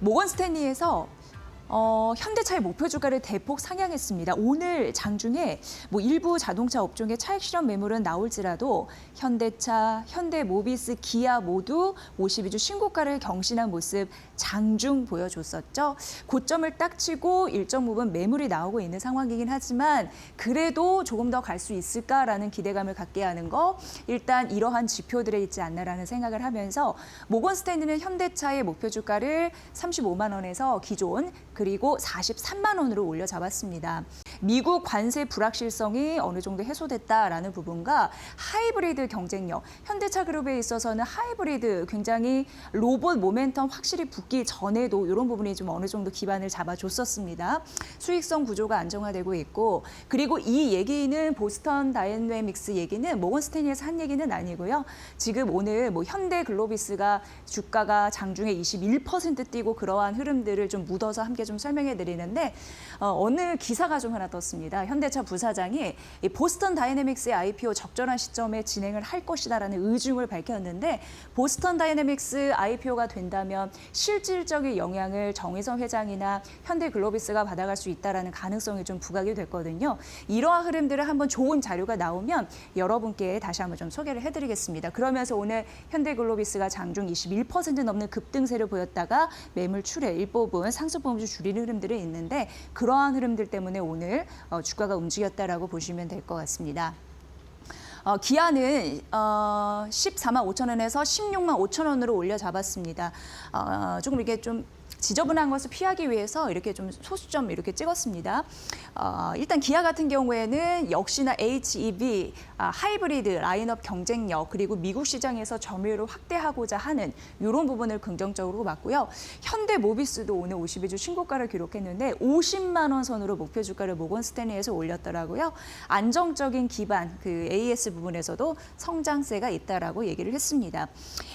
모건 스탠리에서 현대차의 목표 주가를 대폭 상향했습니다. 오늘 장중에 일부 자동차 업종의 차익 실현 매물은 나올지라도 현대차, 현대모비스, 기아 모두 52주 신고가를 경신한 모습 장중 보여줬었죠. 고점을 딱 치고 일정 부분 매물이 나오고 있는 상황이긴 하지만 그래도 조금 더 갈 수 있을까라는 기대감을 갖게 하는 거 일단 이러한 지표들에 있지 않나라는 생각을 하면서 모건 스탠리는 현대차의 목표 주가를 35만 원에서 기존 그리고 43만 원으로 올려 잡았습니다. 미국 관세 불확실성이 어느 정도 해소됐다라는 부분과 하이브리드 경쟁력, 현대차 그룹에 있어서는 하이브리드 굉장히 로봇 모멘텀 확실히 붙기 전에도 이런 부분이 좀 어느 정도 기반을 잡아줬었습니다. 수익성 구조가 안정화되고 있고 그리고 이 얘기는 보스턴 다이내믹스 얘기는 모건 스탠리에서 한 얘기는 아니고요. 지금 오늘 현대 글로비스가 주가가 장중에 21% 뛰고 그러한 흐름들을 좀 묻어서 함께 좀 설명해 드리는데 어느 기사가 좀 하나 떴습니다. 현대차 부사장이 이 보스턴 다이내믹스의 IPO 적절한 시점에 진행을 할 것이다라는 의중을 밝혔는데 보스턴 다이내믹스 IPO가 된다면 실질적인 영향을 정의선 회장이나 현대 글로비스가 받아갈 수 있다라는 가능성이 좀 부각이 됐거든요. 이러한 흐름들을 한번 좋은 자료가 나오면 여러분께 다시 한번 좀 소개를 해드리겠습니다. 그러면서 오늘 현대 글로비스가 장중 21% 넘는 급등세를 보였다가 매물 출회 일부분 상승폭을 줄이는 흐름들이 있는데 그러한 흐름들 때문에 오늘 주가가 움직였다라고 보시면 될 것 같습니다. 기아는 14만 5천 원에서 16만 5천 원으로 올려 잡았습니다. 조금 이렇게 좀 지저분한 것을 피하기 위해서 이렇게 좀 소수점 이렇게 찍었습니다. 일단 기아 같은 경우에는 역시나 HEV, 하이브리드 라인업 경쟁력 그리고 미국 시장에서 점유율을 확대하고자 하는 이런 부분을 긍정적으로 봤고요. 현대모비스도 오늘 52주 신고가를 기록했는데 50만 원 선으로 목표 주가를 모건 스탠리에서 올렸더라고요. 안정적인 기반, 그 AS 부분에서도 성장세가 있다라고 얘기를 했습니다.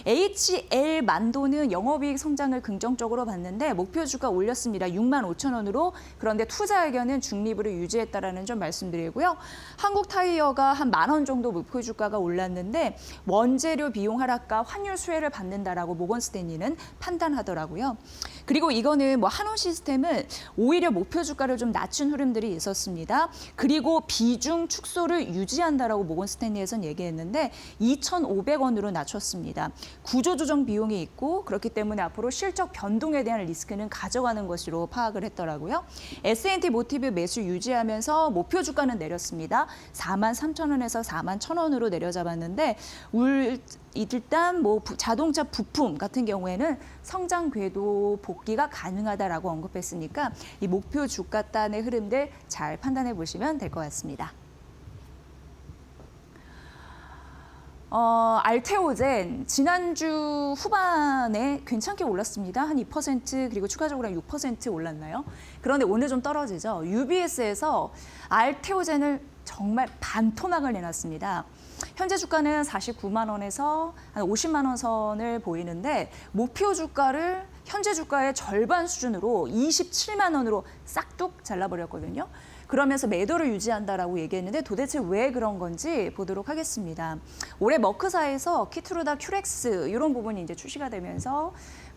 HL만도는 영업이익 성장을 긍정적으로 봤는데 목표 주가 올렸습니다. 6만 5천 원으로. 그런데 투자 의견은 중립으로 유지했다라는 점 말씀드리고요. 한국타이어가 한 10,000원 정도 목표 주가가 올랐는데 원재료 비용 하락과 환율 수혜를 받는다라고 모건 스탠리는 판단하더라고요. 그리고 이거는 한원 시스템은 오히려 목표 주가를 좀 낮춘 흐름들이 있었습니다. 그리고 비중 축소를 유지한다라고 모건 스탠리에서는 얘기했는데 2,500원으로 낮췄습니다. 구조조정 비용이 있고 그렇기 때문에 앞으로 실적 변동에 대한 리스크는 가져가는 것으로 파악을 했더라고요. S&T 모티브 매수 유지하면서 목표 주가는 내렸습니다. 4만 3천 원에서 4만 1천 원으로 내려잡았는데 일단 자동차 부품 같은 경우에는 성장 궤도 복귀가 가능하다라고 언급했으니까 이 목표 주가 단의 흐름들 잘 판단해 보시면 될 것 같습니다. 알테오젠 지난주 후반에 괜찮게 올랐습니다. 한 2% 그리고 추가적으로 한 6% 올랐나요? 그런데 오늘 좀 떨어지죠. UBS에서 알테오젠을 정말 반토막을 내놨습니다. 현재 주가는 49만 원에서 한 50만 원 선을 보이는데 목표 주가를 현재 주가의 절반 수준으로 27만 원으로 싹둑 잘라버렸거든요. 그러면서 매도를 유지한다라고 얘기했는데 도대체 왜 그런 건지 보도록 하겠습니다. 올해 머크사에서 키트루다 큐렉스 이런 부분이 이제 출시가 되면서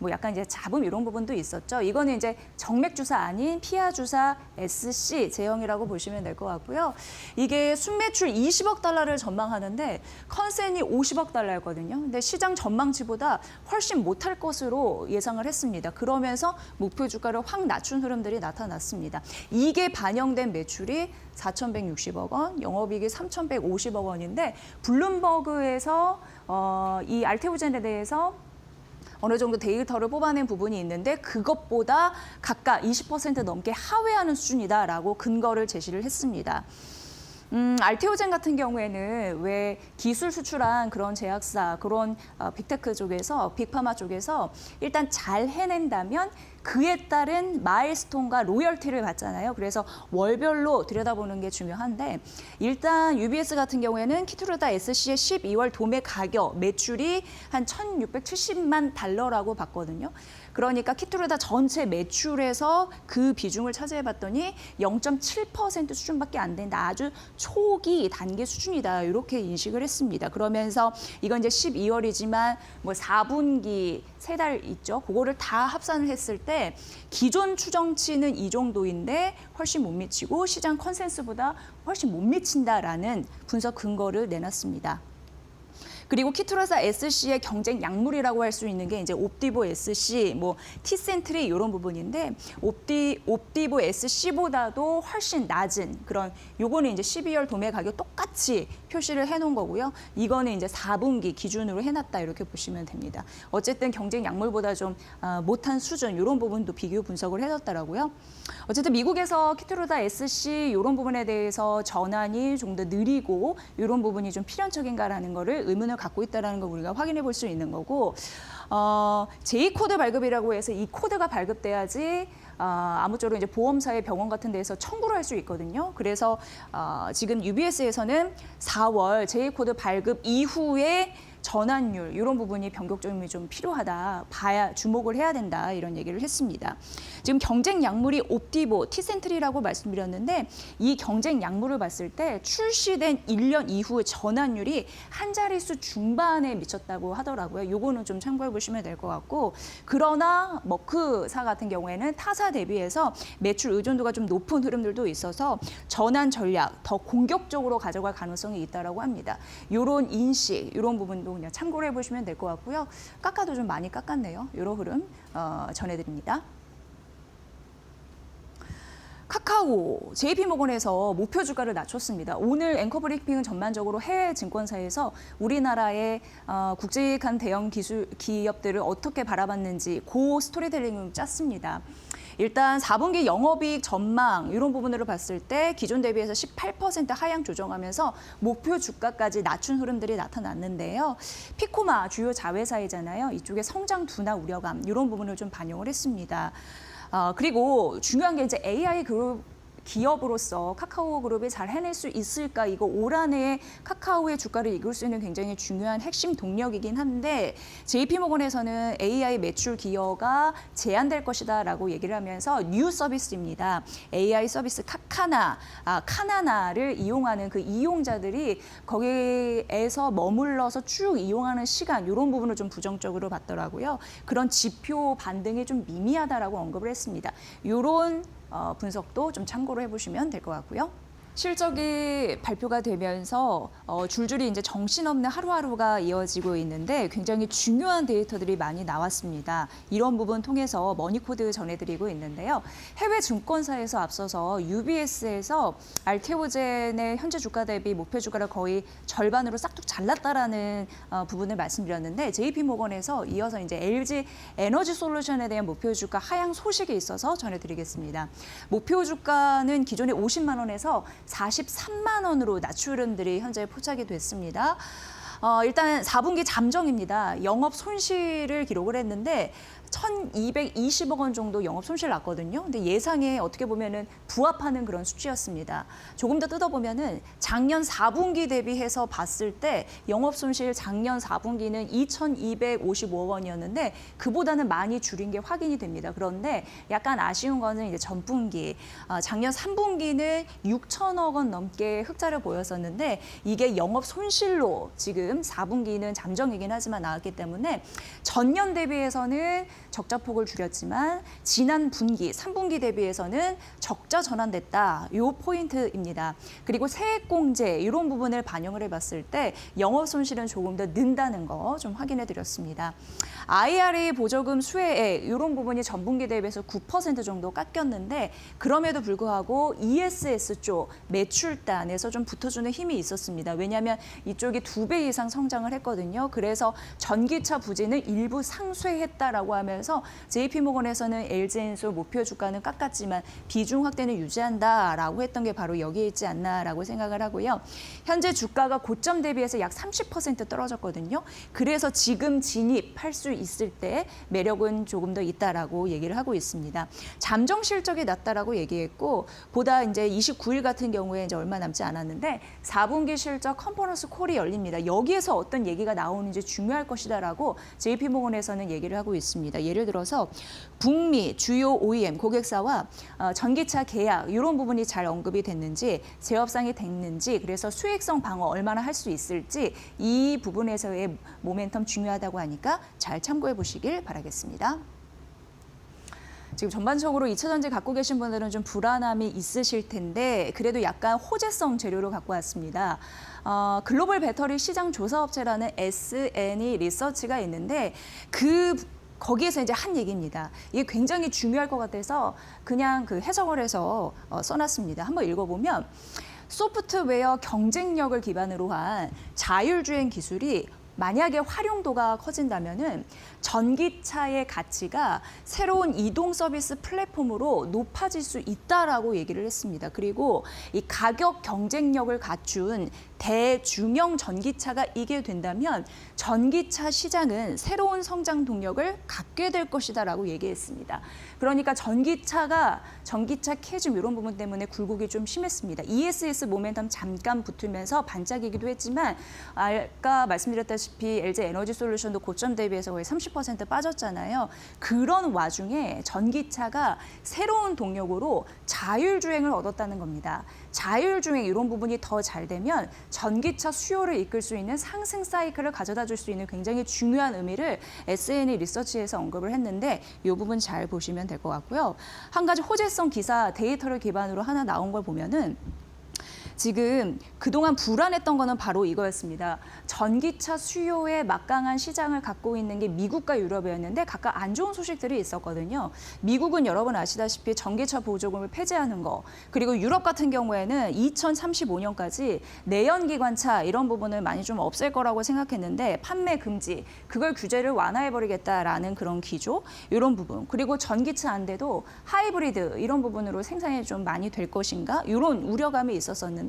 약간 이제 잡음 이런 부분도 있었죠. 이거는 이제 정맥 주사 아닌 피하 주사 SC 제형이라고 보시면 될 것 같고요. 이게 순매출 20억 달러를 전망하는데 컨센이 50억 달러였거든요. 근데 시장 전망치보다 훨씬 못할 것으로 예상을 했습니다. 그러면서 목표 주가를 확 낮춘 흐름들이 나타났습니다. 이게 반영된 매출이 4,160억 원, 영업이익이 3,150억 원인데 블룸버그에서 이 알테오젠에 대해서 어느 정도 데이터를 뽑아낸 부분이 있는데 그것보다 각각 20% 넘게 하회하는 수준이다라고 근거를 제시를 했습니다. 알테오젠 같은 경우에는 왜 기술 수출한 그런 제약사, 그런 빅테크 쪽에서, 빅파마 쪽에서 일단 잘 해낸다면 그에 따른 마일스톤과 로열티를 받잖아요. 그래서 월별로 들여다보는 게 중요한데 일단 UBS 같은 경우에는 키트루다 SC의 12월 도매 가격, 매출이 한 1,670만 달러라고 봤거든요. 그러니까 키트루다 전체 매출에서 그 비중을 차지해봤더니 0.7% 수준밖에 안 된다. 아주 초기 단계 수준이다. 이렇게 인식을 했습니다. 그러면서 이건 이제 12월이지만 뭐 4분기 3달 있죠. 그거를 다 합산을 했을 때 기존 추정치는 이 정도인데 훨씬 못 미치고 시장 컨센서스보다 훨씬 못 미친다라는 분석 근거를 내놨습니다. 그리고 키트루다 SC의 경쟁 약물이라고 할 수 있는 게 이제 옵디보 SC, 뭐 티센트리 이런 부분인데 옵디보 SC보다도 훨씬 낮은 그런 요거는 이제 12월 도매 가격 똑같이 표시를 해놓은 거고요. 이거는 이제 4분기 기준으로 해놨다 이렇게 보시면 됩니다. 어쨌든 경쟁 약물보다 좀 못한 수준 이런 부분도 비교 분석을 해뒀더라고요. 어쨌든 미국에서 키트루다 SC 이런 부분에 대해서 전환이 좀 더 느리고 이런 부분이 좀 필연적인가라는 거를 의문을 갖고 있다는 걸 우리가 확인해 볼 수 있는 거고 J코드 발급이라고 해서 이 코드가 발급돼야지 아무쪼록 이제 보험사의 병원 같은 데에서 청구를 할 수 있거든요. 그래서 지금 UBS에서는 4월 J코드 발급 이후에 전환율 이런 부분이 변곡점이 좀 필요하다. 봐야 주목을 해야 된다. 이런 얘기를 했습니다. 지금 경쟁 약물이 옵디보, 티센트리라고 말씀드렸는데 이 경쟁 약물을 봤을 때 출시된 1년 이후의 전환율이 한 자릿수 중반에 미쳤다고 하더라고요. 요거는 좀 참고해 보시면 될 것 같고 그러나 머크사 같은 경우에는 타사 대비해서 매출 의존도가 좀 높은 흐름들도 있어서 전환 전략 더 공격적으로 가져갈 가능성이 있다라고 합니다. 요런 인식, 이런 부분도 그냥 참고를 해보시면 될 것 같고요. 깎아도 좀 많이 깎았네요. 이런 흐름 전해드립니다. 카카오, JP모건에서 목표 주가를 낮췄습니다. 오늘 앵커 브리핑은 전반적으로 해외 증권사에서 우리나라의 국제한 대형 기업들을 어떻게 바라봤는지 그 스토리텔링을 짰습니다. 일단 4분기 영업이익 전망 이런 부분으로 봤을 때 기존 대비해서 18% 하향 조정하면서 목표 주가까지 낮춘 흐름들이 나타났는데요. 피코마 주요 자회사이잖아요. 이쪽에 성장 둔화 우려감 이런 부분을 좀 반영을 했습니다. 그리고 중요한 게 이제 AI 그룹 기업으로서 카카오 그룹이 잘 해낼 수 있을까? 이거 올 한해 카카오의 주가를 이끌 수 있는 굉장히 중요한 핵심 동력이긴 한데 JP모건에서는 AI 매출 기여가 제한될 것이다라고 얘기를 하면서 뉴 서비스입니다. AI 서비스 카나나를 이용하는 그 이용자들이 거기에서 머물러서 쭉 이용하는 시간 이런 부분을 좀 부정적으로 봤더라고요. 그런 지표 반등이 좀 미미하다라고 언급을 했습니다. 이런 분석도 좀 참고로 해보시면 될 것 같고요. 실적이 발표가 되면서 줄줄이 이제 정신없는 하루하루가 이어지고 있는데 굉장히 중요한 데이터들이 많이 나왔습니다. 이런 부분 통해서 머니코드 전해드리고 있는데요. 해외 증권사에서 앞서서 UBS에서 알테오젠의 현재 주가 대비 목표 주가를 거의 절반으로 싹둑 잘랐다라는 부분을 말씀드렸는데 JP모건에서 이어서 이제 LG 에너지 솔루션에 대한 목표 주가 하향 소식이 있어서 전해드리겠습니다. 목표 주가는 기존에 50만 원에서 43만 원으로 낮출 흐름들이 현재 포착이 됐습니다. 일단 4분기 잠정입니다. 영업 손실을 기록을 했는데 1,220억 원 정도 영업 손실 났거든요. 근데 예상에 어떻게 보면은 부합하는 그런 수치였습니다. 조금 더 뜯어보면은 작년 4분기 대비해서 봤을 때 영업 손실 작년 4분기는 2,255억 원이었는데 그보다는 많이 줄인 게 확인이 됩니다. 그런데 약간 아쉬운 거는 이제 전분기, 작년 3분기는 6천억 원 넘게 흑자를 보였었는데 이게 영업 손실로 지금 4분기는 잠정이긴 하지만 나왔기 때문에 전년 대비해서는 적자 폭을 줄였지만 지난 분기, 3분기 대비해서는 적자 전환됐다. 이 포인트입니다. 그리고 세액공제 이런 부분을 반영을 해봤을 때 영업 손실은 조금 더 는다는 거 좀 확인해 드렸습니다. IRA 보조금 수혜액 이런 부분이 전분기 대비해서 9% 정도 깎였는데 그럼에도 불구하고 ESS 쪽 매출단에서 좀 붙어주는 힘이 있었습니다. 왜냐하면 이쪽이 2배 이상 성장을 했거든요. 그래서 전기차 부진을 일부 상쇄했다라고 하면서 JP모건에서는 LG엔솔 목표 주가는 깎았지만 비중 확대는 유지한다라고 했던 게 바로 여기에 있지 않나라고 생각을 하고요. 현재 주가가 고점 대비해서 약 30% 떨어졌거든요. 그래서 지금 진입할 수 있을 때 매력은 조금 더 있다라고 얘기를 하고 있습니다. 잠정 실적이 낮다라고 얘기했고 보다 이제 29일 같은 경우에 이제 얼마 남지 않았는데 4분기 실적 컨퍼런스 콜이 열립니다. 여기에서 어떤 얘기가 나오는지 중요할 것이다라고 JP모건에서는 얘기를 하고 있습니다. 예를 들어서 북미 주요 OEM 고객사와 전기차 계약 이런 부분이 잘 언급이 됐는지 재협상이 됐는지 그래서 수익성 방어 얼마나 할 수 있을지 이 부분에서의 모멘텀 중요하다고 하니까 잘 참고해 보시길 바라겠습니다. 지금 전반적으로 2차 전지 갖고 계신 분들은 좀 불안함이 있으실 텐데 그래도 약간 호재성 재료를 갖고 왔습니다. 글로벌 배터리 시장 조사업체라는 S&E 리서치가 있는데 거기에서 이제 한 얘기입니다. 이게 굉장히 중요할 것 같아서 그냥 그 해석을 해서 써놨습니다. 한번 읽어보면 소프트웨어 경쟁력을 기반으로 한 자율주행 기술이 만약에 활용도가 커진다면은 전기차의 가치가 새로운 이동 서비스 플랫폼으로 높아질 수 있다라고 얘기를 했습니다. 그리고 이 가격 경쟁력을 갖춘 대중형 전기차가 이게 된다면 전기차 시장은 새로운 성장 동력을 갖게 될 것이다라고 얘기했습니다. 그러니까 전기차 캐즘 이런 부분 때문에 굴곡이 좀 심했습니다. ESS 모멘텀 잠깐 붙으면서 반짝이기도 했지만 아까 말씀드렸다시피 LG 에너지 솔루션도 고점 대비해서 거의 30% 빠졌잖아요. 그런 와중에 전기차가 새로운 동력으로 자율주행을 얻었다는 겁니다. 자율주행 이런 부분이 더 잘 되면 전기차 수요를 이끌 수 있는 상승 사이클을 가져다 줄 수 있는 굉장히 중요한 의미를 S&E 리서치에서 언급을 했는데 이 부분 잘 보시면 될 것 같고요. 한 가지 호재성 기사 데이터를 기반으로 하나 나온 걸 보면은 지금 그동안 불안했던 거는 바로 이거였습니다. 전기차 수요에 막강한 시장을 갖고 있는 게 미국과 유럽이었는데 각각 안 좋은 소식들이 있었거든요. 미국은 여러분 아시다시피 전기차 보조금을 폐지하는 거, 그리고 유럽 같은 경우에는 2035년까지 내연기관차 이런 부분을 많이 좀 없앨 거라고 생각했는데 판매 금지, 그걸 규제를 완화해버리겠다라는 그런 기조, 이런 부분. 그리고 전기차 안 돼도 하이브리드 이런 부분으로 생산이 좀 많이 될 것인가? 이런 우려감이 있었었는데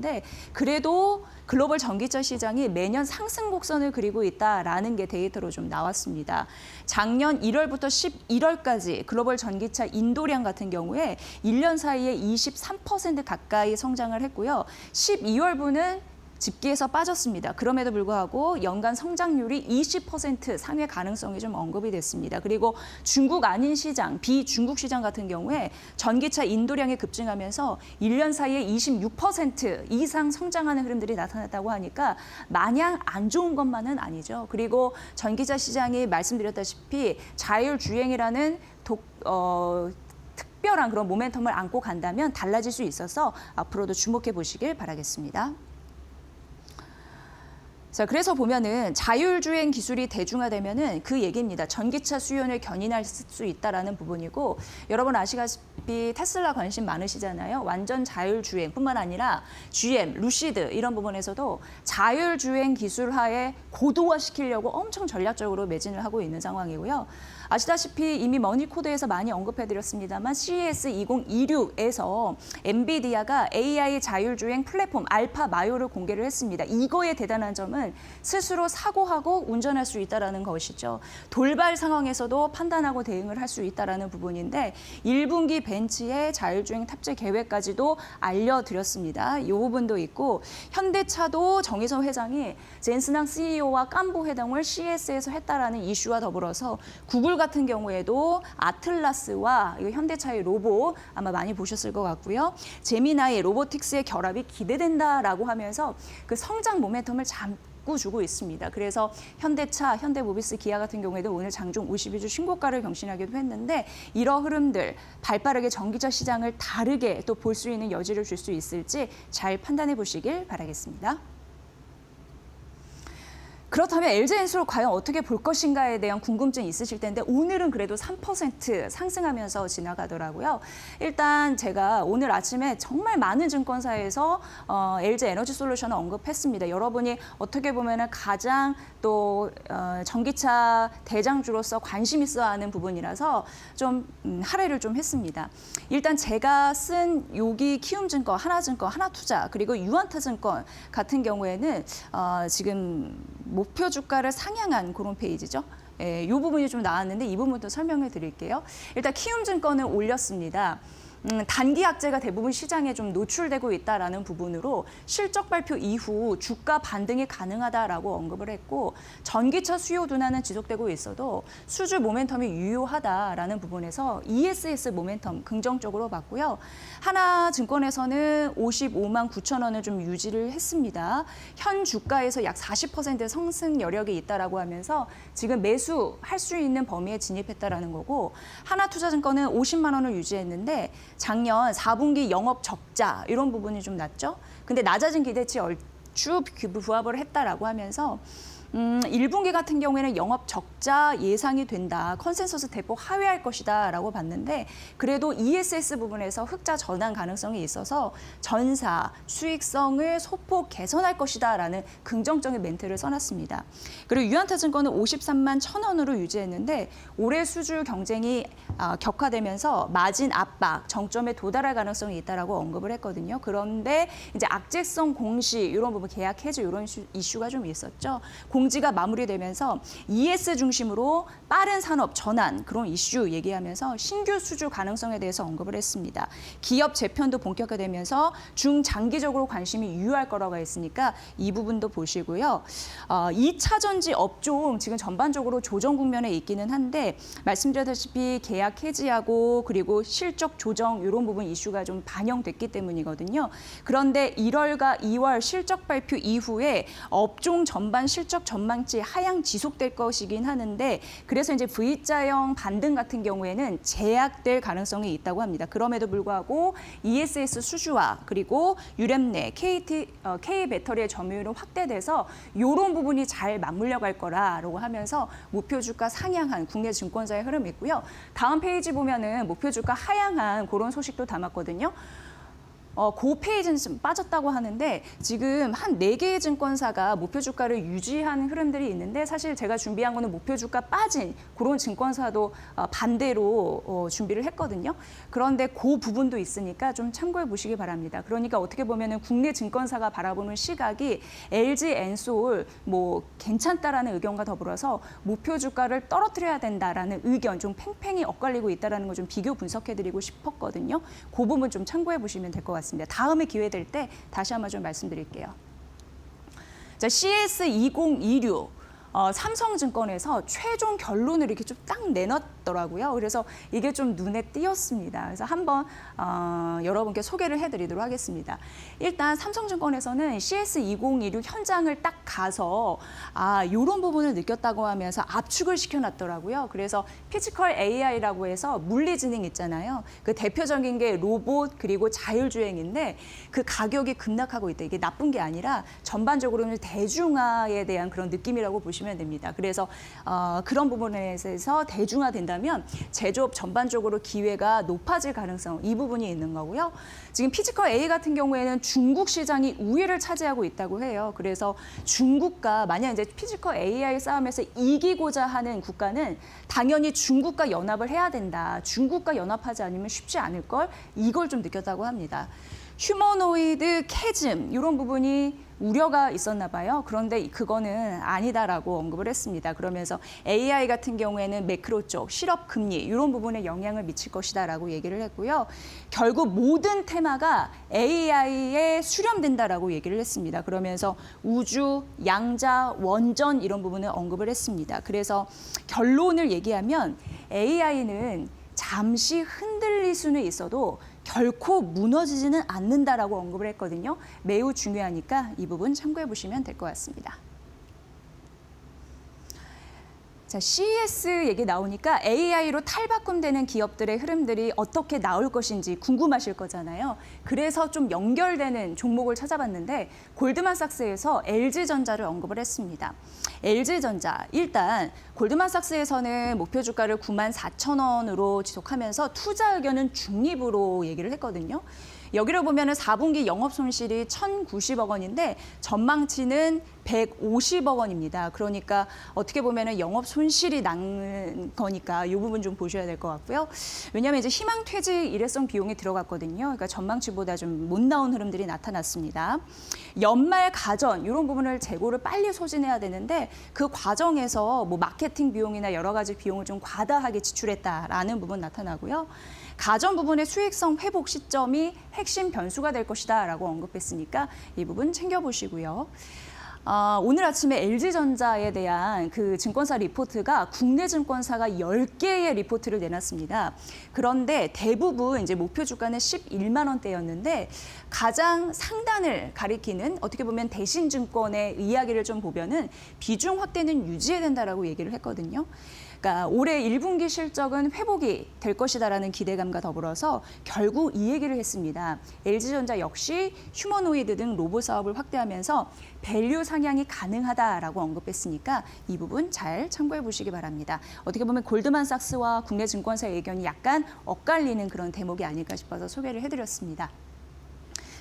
그래도 글로벌 전기차 시장이 매년 상승 곡선을 그리고 있다라는 게 데이터로 좀 나왔습니다. 작년 1월부터 11월까지 글로벌 전기차 인도량 같은 경우에 1년 사이에 23% 가까이 성장을 했고요. 12월분은 집계에서 빠졌습니다. 그럼에도 불구하고 연간 성장률이 20% 상회 가능성이 좀 언급이 됐습니다. 그리고 중국 아닌 시장, 비중국 시장 같은 경우에 전기차 인도량이 급증하면서 1년 사이에 26% 이상 성장하는 흐름들이 나타났다고 하니까 마냥 안 좋은 것만은 아니죠. 그리고 전기차 시장이 말씀드렸다시피 자율주행이라는 특별한 그런 모멘텀을 안고 간다면 달라질 수 있어서 앞으로도 주목해 보시길 바라겠습니다. 자, 그래서 보면은 자율주행 기술이 대중화되면은 그 얘기입니다. 전기차 수요를 견인할 수 있다라는 부분이고, 여러분 아시다시피 테슬라 관심 많으시잖아요. 완전 자율주행뿐만 아니라 GM, 루시드 이런 부분에서도 자율주행 기술화에 고도화시키려고 엄청 전략적으로 매진을 하고 있는 상황이고요. 아시다시피 이미 머니코드에서 많이 언급해드렸습니다만 CES 2026에서 엔비디아가 AI 자율주행 플랫폼 알파 마요를 공개를 했습니다. 이거의 대단한 점은 스스로 사고하고 운전할 수 있다는 것이죠. 돌발 상황에서도 판단하고 대응을 할 수 있다는 부분인데 1분기 벤치의 자율주행 탑재 계획까지도 알려드렸습니다. 이 부분도 있고 현대차도 정의선 회장이 젠스낭 CEO와 깐보 회담을 CES에서 했다라는 이슈와 더불어서 구글 같은 경우에도 아틀라스와 현대차의 로봇 아마 많이 보셨을 것 같고요. 제미나이 로보틱스의 결합이 기대된다라고 하면서 그 성장 모멘텀을 자꾸 주고 있습니다. 그래서 현대차, 현대모비스, 기아 같은 경우에도 오늘 장중 52주 신고가를 경신하기도 했는데 이런 흐름들 발빠르게 전기차 시장을 다르게 또 볼 수 있는 여지를 줄 수 있을지 잘 판단해 보시길 바라겠습니다. 그렇다면 LG엔솔을 과연 어떻게 볼 것인가에 대한 궁금증이 있으실 텐데 오늘은 그래도 3% 상승하면서 지나가더라고요. 일단 제가 오늘 아침에 정말 많은 증권사에서 LG 에너지 솔루션을 언급했습니다. 여러분이 어떻게 보면 가장 또 전기차 대장주로서 관심 있어 하는 부분이라서 좀 할애를 좀 했습니다. 일단 제가 쓴 여기 키움증권, 하나증권, 하나투자 그리고 유한타증권 같은 경우에는 지금 목표 주가를 상향한 그런 페이지죠. 이 부분이 좀 나왔는데 이 부분도 설명을 드릴게요. 일단 키움증권은 올렸습니다. 단기 악재가 대부분 시장에 좀 노출되고 있다라는 부분으로 실적 발표 이후 주가 반등이 가능하다라고 언급을 했고 전기차 수요 둔화는 지속되고 있어도 수주 모멘텀이 유효하다라는 부분에서 ESS 모멘텀 긍정적으로 봤고요. 하나증권에서는 55만 9천 원을 좀 유지를 했습니다. 현 주가에서 약 40% 상승 여력이 있다라고 하면서 지금 매수할 수 있는 범위에 진입했다라는 거고 하나투자증권은 50만 원을 유지했는데 작년 4분기 영업 적자 이런 부분이 좀 났죠. 근데 낮아진 기대치 얼추 부합을 했다라고 하면서 1분기 같은 경우에는 영업 적자 예상이 된다. 컨센서스 대폭 하회할 것이다 라고 봤는데 그래도 ESS 부분에서 흑자 전환 가능성이 있어서 전사 수익성을 소폭 개선할 것이다 라는 긍정적인 멘트를 써놨습니다. 그리고 유한타증권은 53만 1천 원으로 유지했는데 올해 수주 경쟁이 격화되면서 마진 압박, 정점에 도달할 가능성이 있다라고 언급을 했거든요. 그런데 이제 악재성 공시 이런 부분 계약 해지 이런 이슈가 좀 있었죠. 공지가 마무리되면서 ES 중심으로 빠른 산업 전환 그런 이슈 얘기하면서 신규 수주 가능성에 대해서 언급을 했습니다. 기업 재편도 본격화되면서 중장기적으로 관심이 유효할 거라고 했으니까 이 부분도 보시고요. 2차 전지 업종 지금 전반적으로 조정 국면에 있기는 한데 말씀드렸다시피 계약 해지하고 그리고 실적 조정 이런 부분 이슈가 좀 반영됐기 때문이거든요. 그런데 1월과 2월 실적 발표 이후에 업종 전반 실적 전망치 하향 지속될 것이긴 하는데 그래서 이제 V자형 반등 같은 경우에는 제약될 가능성이 있다고 합니다. 그럼에도 불구하고 ESS 수주화 그리고 유램내, K배터리의 점유율은 확대돼서 이런 부분이 잘 맞물려 갈 거라고 하면서 목표 주가 상향한 국내 증권사의 흐름이 있고요. 다음 페이지 보면은 목표 주가 하향한 그런 소식도 담았거든요. 그 페이지는 좀 빠졌다고 하는데 지금 한 4개의 증권사가 목표 주가를 유지한 흐름들이 있는데 사실 제가 준비한 거는 목표 주가 빠진 그런 증권사도 반대로 준비를 했거든요. 그런데 그 부분도 있으니까 좀 참고해 보시기 바랍니다. 그러니까 어떻게 보면은 국내 증권사가 바라보는 시각이 LG 엔솔 뭐 괜찮다라는 의견과 더불어서 목표 주가를 떨어뜨려야 된다라는 의견 좀 팽팽히 엇갈리고 있다라는 걸 좀 비교 분석해 드리고 싶었거든요. 그 부분 좀 참고해 보시면 될 것 같습니다. 다음에 기회 될 때 다시 한번 좀 말씀드릴게요. 자, CS2026 삼성증권에서 최종 결론을 이렇게 좀 딱 내놨더라고요. 그래서 이게 좀 눈에 띄었습니다. 그래서 한번 여러분께 소개를 해드리도록 하겠습니다. 일단 삼성증권에서는 CS2026 현장을 딱 가서 이런 부분을 느꼈다고 하면서 압축을 시켜놨더라고요. 그래서 피지컬 AI라고 해서 물리지능 있잖아요. 그 대표적인 게 로봇 그리고 자율주행인데 그 가격이 급락하고 있다. 이게 나쁜 게 아니라 전반적으로는 대중화에 대한 그런 느낌이라고 보시면 됩니다. 그래서 그런 부분에 대해서 대중화된다면 제조업 전반적으로 기회가 높아질 가능성 이 부분이 있는 거고요. 지금 피지컬 AI 같은 경우에는 중국 시장이 우위를 차지하고 있다고 해요. 그래서 중국과 만약 이제 피지컬 AI 싸움에서 이기고자 하는 국가는 당연히 중국과 연합을 해야 된다. 중국과 연합하지 않으면 쉽지 않을 걸 이걸 좀 느꼈다고 합니다. 휴머노이드 캐즘 이런 부분이 우려가 있었나 봐요. 그런데 그거는 아니다라고 언급을 했습니다. 그러면서 AI 같은 경우에는 매크로 쪽, 실업 금리 이런 부분에 영향을 미칠 것이다라고 얘기를 했고요. 결국 모든 테마가 AI에 수렴된다라고 얘기를 했습니다. 그러면서 우주, 양자, 원전 이런 부분을 언급을 했습니다. 그래서 결론을 얘기하면 AI는 잠시 흔들릴 수는 있어도 결코 무너지지는 않는다라고 언급을 했거든요. 매우 중요하니까 이 부분 참고해 보시면 될 것 같습니다. 자, CES 얘기 나오니까 AI로 탈바꿈되는 기업들의 흐름들이 어떻게 나올 것인지 궁금하실 거잖아요. 그래서 좀 연결되는 종목을 찾아봤는데 골드만삭스에서 LG전자를 언급을 했습니다. LG전자, 일단 골드만삭스에서는 목표 주가를 94,000원으로 지속하면서 투자 의견은 중립으로 얘기를 했거든요. 여기를 보면은 4분기 영업 손실이 1,090억 원인데 전망치는 150억 원입니다. 그러니까 어떻게 보면은 영업 손실이 난 거니까 이 부분 좀 보셔야 될 것 같고요. 왜냐하면 이제 희망퇴직 일회성 비용이 들어갔거든요. 그러니까 전망치보다 좀 못 나온 흐름들이 나타났습니다. 연말 가전 이런 부분을 재고를 빨리 소진해야 되는데 그 과정에서 뭐 마케팅 비용이나 여러 가지 비용을 좀 과다하게 지출했다라는 부분 나타나고요. 가전 부분의 수익성 회복 시점이 핵심 변수가 될 것이다라고 언급했으니까 이 부분 챙겨보시고요. 오늘 아침에 LG전자에 대한 그 증권사 리포트가 국내 증권사가 10개의 리포트를 내놨습니다. 그런데 대부분 이제 목표 주가는 11만 원대였는데 가장 상단을 가리키는 어떻게 보면 대신증권의 이야기를 좀 보면은 비중 확대는 유지해야 된다라고 얘기를 했거든요. 그러니까 올해 1분기 실적은 회복이 될 것이다라는 기대감과 더불어서 결국 이 얘기를 했습니다. LG전자 역시 휴머노이드 등 로봇 사업을 확대하면서 밸류 상향이 가능하다라고 언급했으니까 이 부분 잘 참고해 보시기 바랍니다. 어떻게 보면 골드만삭스와 국내 증권사의 의견이 약간 엇갈리는 그런 대목이 아닐까 싶어서 소개를 해드렸습니다.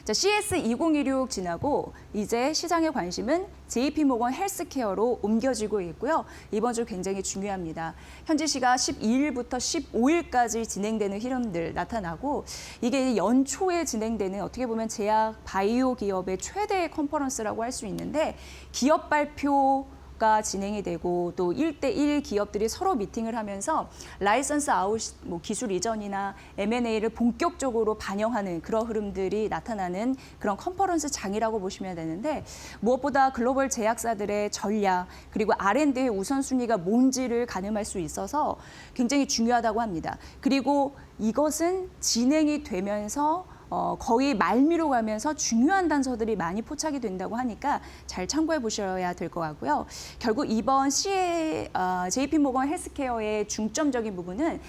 자, CS2016 지나고 이제 시장의 관심은 JP모건 헬스케어로 옮겨지고 있고요. 이번 주 굉장히 중요합니다. 현지 시각 12일부터 15일까지 진행되는 흐름들 나타나고 이게 연초에 진행되는 어떻게 보면 제약 바이오 기업의 최대 컨퍼런스라고 할 수 있는데 기업 발표가 진행이 되고 또 1대1 기업들이 서로 미팅을 하면서 라이선스 아웃 뭐 기술 이전이나 M&A를 본격적으로 반영하는 그런 흐름들이 나타나는 그런 컨퍼런스 장이라고 보시면 되는데 무엇보다 글로벌 제약사들의 전략 그리고 R&D의 우선순위가 뭔지를 가늠할 수 있어서 굉장히 중요하다고 합니다. 그리고 이것은 진행이 되면서 거의 말미로 가면서 중요한 단서들이 많이 포착이 된다고 하니까 잘 참고해 보셔야 될 것 같고요. 결국 이번 JP모건 헬스케어의 중점적인 부분은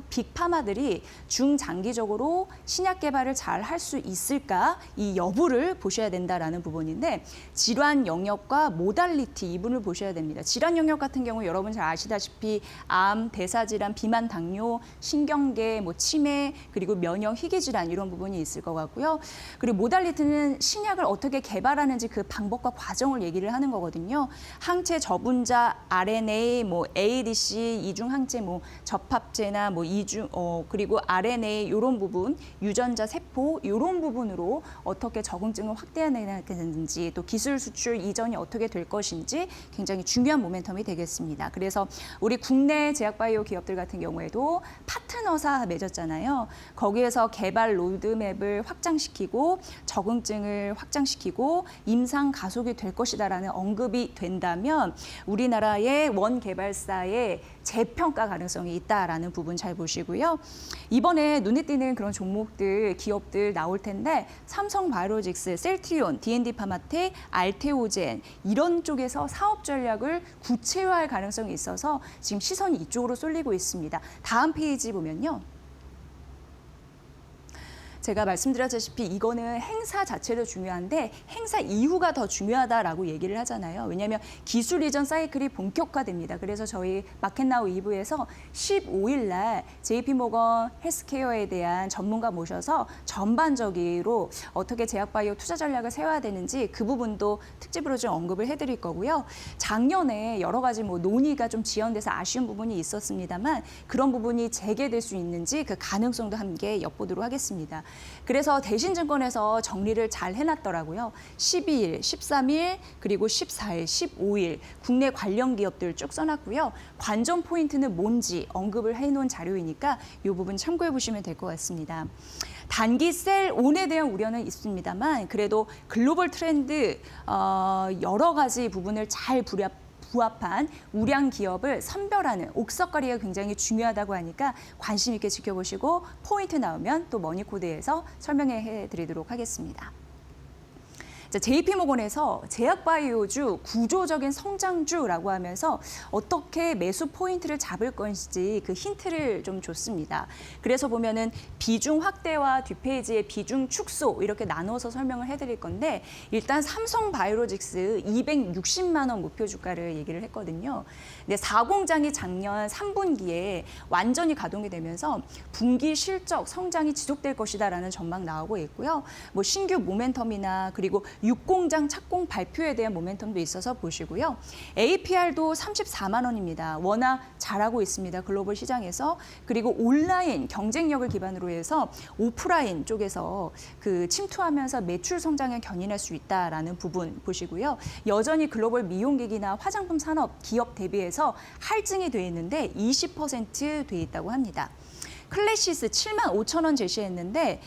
빅파마들이 중장기적으로 신약 개발을 잘 할 수 있을까 이 여부를 보셔야 된다라는 부분인데 질환 영역과 모달리티 이 부분을 보셔야 됩니다. 질환 영역 같은 경우 여러분 잘 아시다시피 암, 대사질환, 비만, 당뇨, 신경계, 뭐 치매 그리고 면역 희귀 질환 이런 부분이 있을 것 같고요. 그리고 모달리티는 신약을 어떻게 개발하는지 그 방법과 과정을 얘기를 하는 거거든요. 항체 저분자, RNA, 뭐 ADC, 이중 항체, 뭐 접합제나 뭐 이중 그리고 RNA 이런 부분, 유전자 세포 이런 부분으로 어떻게 적응증을 확대해내야 되는지 또 기술 수출 이전이 어떻게 될 것인지 굉장히 중요한 모멘텀이 되겠습니다. 그래서 우리 국내 제약바이오 기업들 같은 경우에도 파트너사 맺었잖아요. 거기에서 개발 로드맵을 확장시키고 적응증을 확장시키고 임상 가속이 될 것이다라는 언급이 된다면 우리나라의 원 개발사의 재평가 가능성이 있다라는 부분 잘 보시고요. 이번에 눈에 띄는 그런 종목들, 기업들 나올 텐데 삼성바이오로직스, 셀트리온, D&D 파마텍, 알테오젠 이런 쪽에서 사업 전략을 구체화할 가능성이 있어서 지금 시선이 이쪽으로 쏠리고 있습니다. 다음 페이지 보면요. 제가 말씀드렸다시피 이거는 행사 자체도 중요한데 행사 이후가 더 중요하다라고 얘기를 하잖아요. 왜냐하면 기술 이전 사이클이 본격화됩니다. 그래서 저희 마켓나우 2부에서 15일 날 JP모건 헬스케어에 대한 전문가 모셔서 전반적으로 어떻게 제약바이오 투자 전략을 세워야 되는지 그 부분도 특집으로 좀 언급을 해드릴 거고요. 작년에 여러 가지 뭐 논의가 좀 지연돼서 아쉬운 부분이 있었습니다만 그런 부분이 재개될 수 있는지 그 가능성도 함께 엿보도록 하겠습니다. 그래서 대신증권에서 정리를 잘 해놨더라고요. 12일, 13일, 그리고 14일, 15일 국내 관련 기업들 쭉 써놨고요. 관전 포인트는 뭔지 언급을 해놓은 자료이니까 이 부분 참고해 보시면 될 것 같습니다. 단기 셀온에 대한 우려는 있습니다만 그래도 글로벌 트렌드 여러 가지 부분을 잘 부합한 우량 기업을 선별하는 옥석거리가 굉장히 중요하다고 하니까 관심 있게 지켜보시고 포인트 나오면 또 머니코드에서 설명해 드리도록 하겠습니다. 자, JP모건에서 제약바이오주 구조적인 성장주라고 하면서 어떻게 매수 포인트를 잡을 것인지 그 힌트를 좀 줬습니다. 그래서 보면은 비중 확대와 뒷페이지에 비중 축소 이렇게 나눠서 설명을 해드릴 건데 일단 삼성바이오로직스 260만 원 목표 주가를 얘기를 했거든요. 근데 4공장이 작년 3분기에 완전히 가동이 되면서 분기 실적 성장이 지속될 것이다라는 전망 나오고 있고요. 뭐 신규 모멘텀이나 그리고 6공장 착공 발표에 대한 모멘텀도 있어서 보시고요. APR도 34만 원입니다. 워낙 잘하고 있습니다. 글로벌 시장에서. 그리고 온라인 경쟁력을 기반으로 해서 오프라인 쪽에서 그 침투하면서 매출 성장에 견인할 수 있다라는 부분 보시고요. 여전히 글로벌 미용기기나 화장품 산업 기업 대비해서 할증이 돼 있는데 20%돼 있다고 합니다. 클래시스 7만 5천 원 제시했는데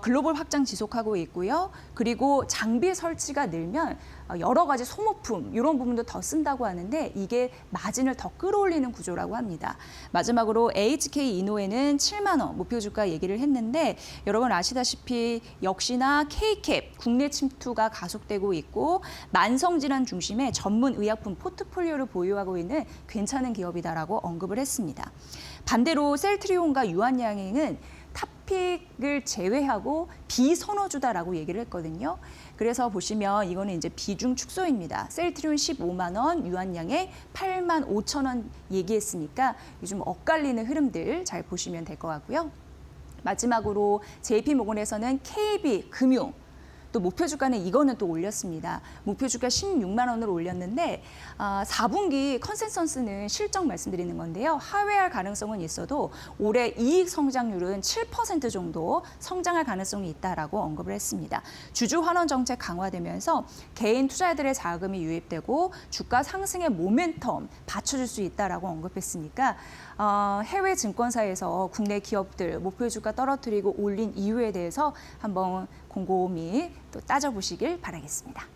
글로벌 확장 지속하고 있고요. 그리고 장비 설치가 늘면 여러 가지 소모품 이런 부분도 더 쓴다고 하는데 이게 마진을 더 끌어올리는 구조라고 합니다. 마지막으로 HK이노에는 7만 원 목표 주가 얘기를 했는데 여러분 아시다시피 역시나 K캡 국내 침투가 가속되고 있고 만성질환 중심의 전문 의약품 포트폴리오를 보유하고 있는 괜찮은 기업이다라고 언급을 했습니다. 반대로 셀트리온과 유한양행은 탑픽을 제외하고 비선호주다라고 얘기를 했거든요. 그래서 보시면 이거는 이제 비중 축소입니다. 셀트리온 15만 원, 유한양행 8만 5천 원 얘기했으니까 요즘 엇갈리는 흐름들 잘 보시면 될 것 같고요. 마지막으로 JP모건에서는 KB금융 또 목표 주가는 이거는 또 올렸습니다. 목표 주가 16만 원을 올렸는데 4분기 컨센서스는 실적 말씀드리는 건데요. 하회할 가능성은 있어도 올해 이익 성장률은 7% 정도 성장할 가능성이 있다라고 언급을 했습니다. 주주 환원 정책 강화되면서 개인 투자자들의 자금이 유입되고 주가 상승의 모멘텀 받쳐줄 수 있다라고 언급했으니까 해외 증권사에서 국내 기업들 목표 주가 떨어뜨리고 올린 이유에 대해서 한번 곰곰이 또 따져보시길 바라겠습니다.